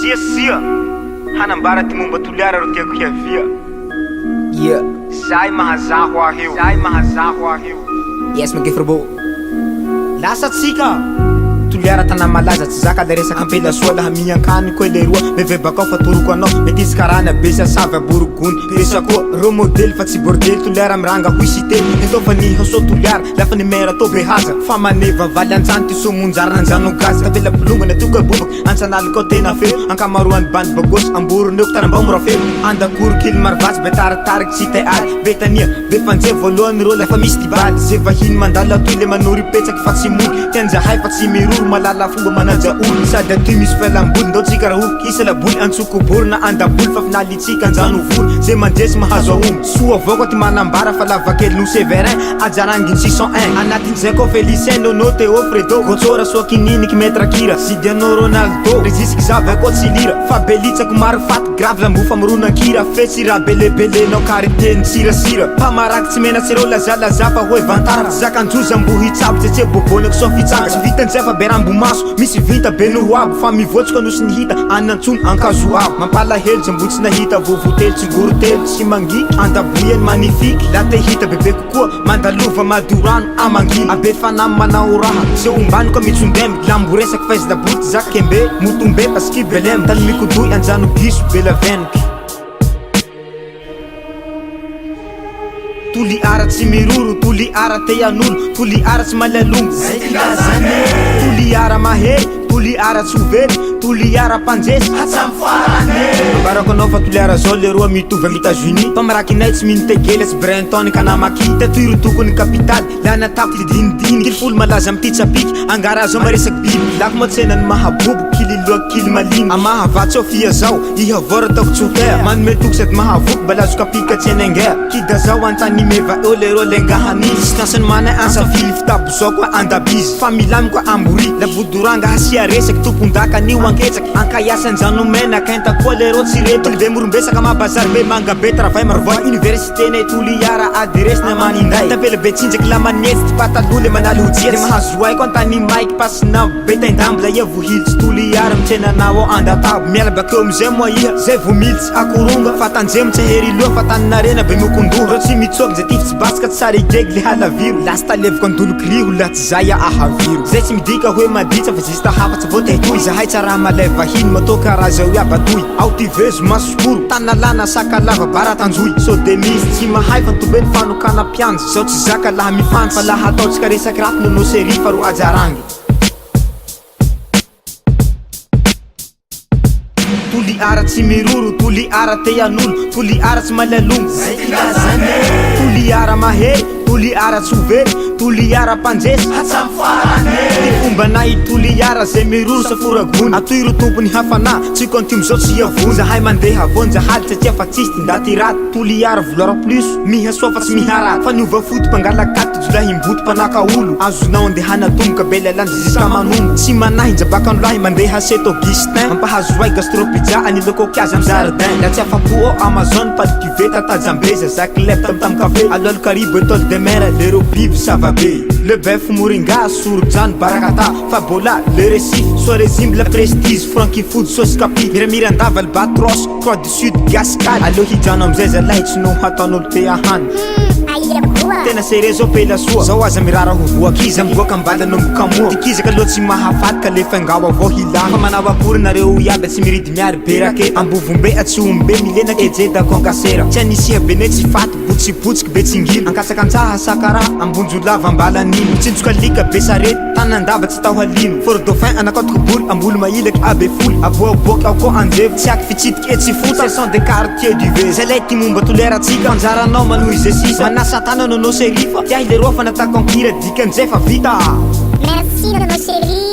Sia hanambara ty momba toliara ro tiako hiavia. Zay mahazaho ahio. Yes, magifrobo. Lasa tsika toliara tana malaza tsy zaka le resaka ampela soa laha miankany koa le roa meve bakao fa toroko anao mety izy karana be sasavy aborogony resa koa ro modely fa tsy bordely toliara miranga hoisité nitao fa ny haso toliara lafa ny mera tô be haza fa maneva valy anjany ty somonjara nanjano gaza tavela bolongana toka bobako antsanali koa tena feo ankamaroany bandy bagosy amborony eo tarambao mora feo andakoro kily marvatsy be taratariky tsy tay aly betania be fanje voalohany rô lafa misy tibaly ze vahiny mandala toy le manory petsaky fa tsy moly tianjahay fa tsy miroro malala fomba manaja olo sady atoy misy fialamboly ndao tsika raha olo isa laboly antsokobory na andaboly fa finalitsika anjano voly ze mandresy mahazo aomby soa avao koa ty manambara fa lavakely no severin ajaranginy 601 anatin'izay koa felicien nono teo fredo gotsora soa kininiky metra kira Cristiano Ronaldo rezisiky zavy akao tsy lira fa belitsako maro faty grave zambo famoronakira fetsy raha belebelenao kariteny tsirasira pamaraky tsy mena tsireo lazalaza fa hoe vantara zakanjoza mbo hitsabo tsetse bobonako so fitsanga tsy vitan'izay fa berambo maso misy vita be no abo fa mivoatsiko no sy nihita anantsony ankazo abo mampalahelo zambo tsy nahita vovotelo tsy gorotelo tsy mangiky andaboyany magnifiky la te hita bebe kokoa mandalova madorano amangy abe fanamy manao raha ze ombany koa mitsondemby lambo resaky fa izy laboty zaka kembe motombe paski belem tany mikodoy anjano giso bela venoky toli ara tsy miroro toli ara te anolo toli ara tsy malalongo zay tilazane toli ara mahely toli ara tsy ovely toli ara panjesy hatsamy farane barako anao fa toli ara zao le roa mitovy amy États-Unis pamarakinay tsy minitegely tsy brenton kanamaki tatoiro tokony kapitaly la natapy lidinidiny kily folo malaza amy ty tsapiky angara zao maresaky biby lako matsenany mahabobo kily loa kily maliny amahavatsy ao fia zao iha vora taoko tsoker manome toko sady mahavoky balazo kapika tsenengea kida zao antany meva eo le roa lengahanizy sy nasany manay ansavily fitabo zao koa andabizy fa milamy koa ambori labodoranga hasia resaky tompondaka nio anketsaky ankaiasa anjano menaka enta koa le ro tsy retony be morombesaka mabazary be manga be travay marovoa université nay toliara adresina maninday tapela be tsinjaky la manetsy ty pataloha manaly hojia le mahazo ay koa antany maiky pasina be taindambo zay ia vohilitsy toliara mitsenanao ao andatabo miala bakeo amizay moa iha zay vomilitsy akoronga fa tanjemo tsy hery loha fa taninarena be mokondoha ro tsy mitsoky zay tify tsy basaka tsy sary igege le halaviro lasa talevako andolokiriho la tsy zay a ahaviro zay tsy midika hoe maditsa fa zista hafatsy avao tetoy zahay tsaraha malay vahiny matao karaza hoe abatoy autivezo masokoro tanalana sakalava baratanjoy so de misy tsy mahay fa tobeny fanokana pianjo zao tsy zaka laha mifantsy fa laha ataotsika resaky raty nono sery fa ro ajarangy toli ara tsy miroro toli ara te anolo toli ara tsy malalongo zay tilazane toli ara mahely toli ara tsy ovely toli ara panjesy hatsamy farane ty fomba nahy toli ara zay miroro sa foragony atoy ro tompony hafana tsy kontimo zao tsy iavony zahay mandeha avony jahaly satria fa tsisy ty ndaty raty toli ara voloara plus mihasoa fa tsy miharaty fa niova foty mpangalakaty jolahy imboty mpanaka olo azonao andehana tomboka be lalanja ziska manombo tsy manahy jabakano lahy mandeha set augustin ampahazo ay gastropizza anilokoko azy amy jardin la tsy afapo ao amazon padikiveta tajambeza zaky lep tam café alolo karibo étoile de mer le robive ça va be le bœuf moringa sorojano barakata fabola le récif soit résime la prestige franky food sauce capi miramirandava albatros croix du sud gascade allo hijano amizay zalahy tsy no hataon'olo te ahany tena sere zao pela soa zao aza mirara hovoakiza mivoaka mbala nomboka moa tikizaka aloha tsy mahafaty ka le fangao avao hilana fa manao akory nareo iaby tsy miridy miary be rake ambovombe atsy ombe milena kejeda konkasera tsy anisiha bene tsy faty botsibotsiky be tsingilo ankasakantsaha sakara ambonjolava ambala nino tsinjoka lika be sarety tanandava tsy tao halino for dauphin anakotoko boly ambolo mailaky abe foly aboaboaky ao koa anjevo tsy aky fitsitiky e tsy fota ce sont des quartiers du v zay lay ty momba toleratsika anjaranao manoho izy sisa manasa tana nono serifa tiahy le roa fa natako ankira dikan'izay fa vita merci nono série